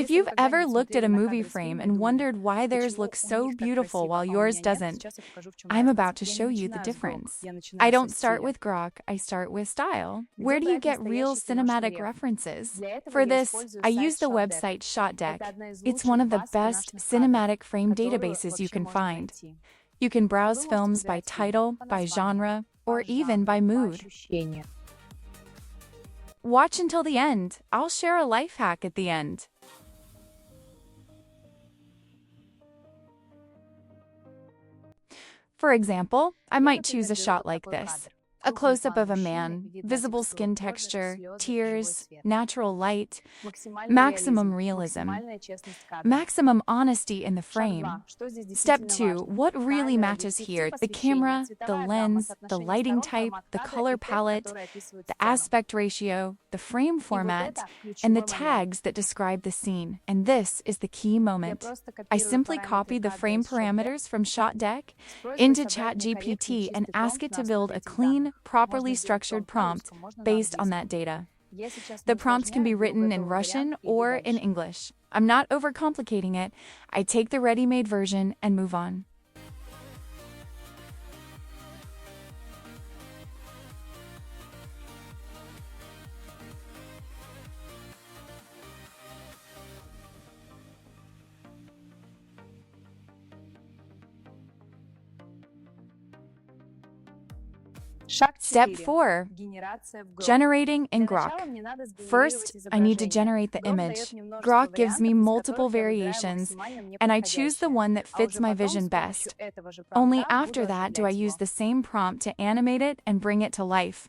If you've ever looked at a movie frame and wondered why theirs looks so beautiful while yours doesn't, I'm about to show you the difference. I don't start with Grok, I start with style. Where do you get real cinematic references? For this, I use the website ShotDeck. It's one of the best cinematic frame databases you can find. You can browse films by title, by genre, or even by mood. Watch until the end. I'll share a life hack at the end. For example, I might choose a shot like this. A close-up of a man, visible skin texture, tears, natural light, maximum realism, maximum honesty in the frame. Step 2. What really matters here? The camera, the lens, the lighting type, the color palette, the aspect ratio, the frame format, and the tags that describe the scene. And this is the key moment. I simply copy the frame parameters from ShotDeck into ChatGPT and ask it to build a clean, properly structured prompt based on that data. The prompt can be written in Russian or in English. I'm not overcomplicating it. I take the ready-made version and move on. Step 4. Generating in Grok. First, I need to generate the image. Grok gives me multiple variations, and I choose the one that fits my vision best. Only after that do I use the same prompt to animate it and bring it to life.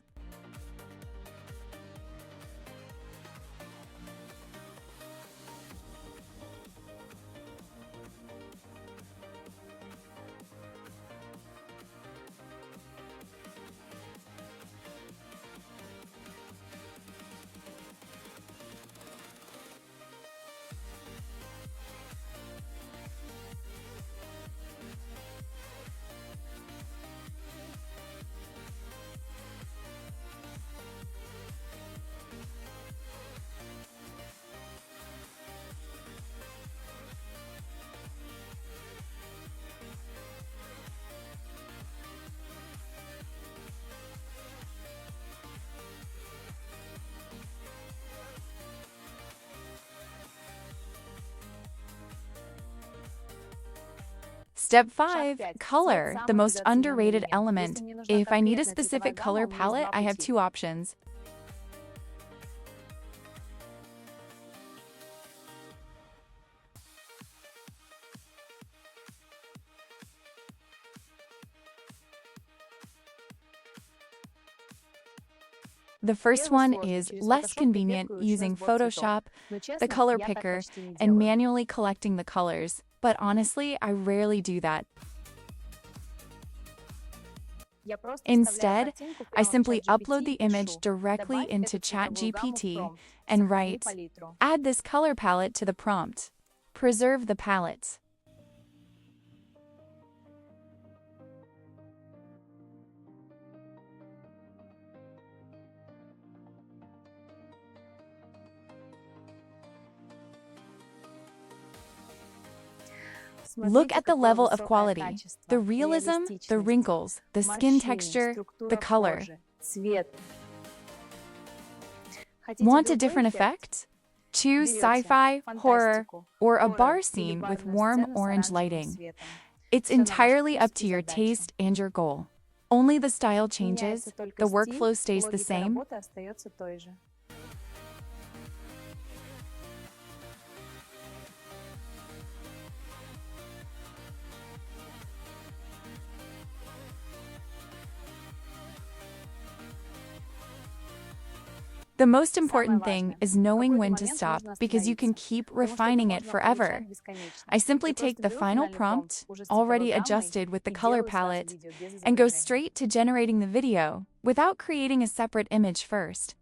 Step 5. Color, the most underrated element. If I need a specific color palette, I have two options. The first one is less convenient using Photoshop, the color picker, and manually collecting the colors. But honestly, I rarely do that. Instead, I simply upload the image directly into ChatGPT and write, "Add this color palette to the prompt. Preserve the palette." Look at the level of quality, the realism, the wrinkles, the skin texture, the color. Want a different effect? Choose sci-fi, horror, or a bar scene with warm orange lighting. It's entirely up to your taste and your goal. Only the style changes, the workflow stays the same. The most important thing is knowing when to stop, because you can keep refining it forever. I simply take the final prompt, already adjusted with the color palette, and go straight to generating the video, without creating a separate image first.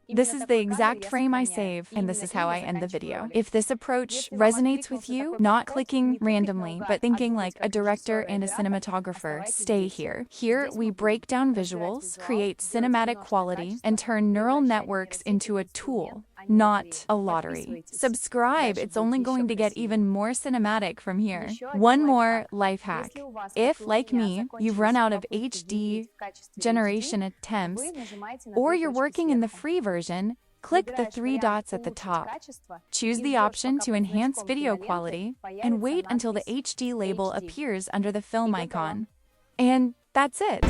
This is the exact frame I save, and this is how I end the video. If this approach resonates with you, not clicking randomly, but thinking like a director and a cinematographer, stay here. Here, we break down visuals, create cinematic quality, and turn neural networks into a tool, not a lottery. Subscribe, it's only going to get even more cinematic from here. One more life hack. If, like me, you've run out of HD generation attempts, or you're working in the free version, click the three dots at the top. Choose the option to enhance video quality, and wait until the HD label appears under the film icon. And that's it.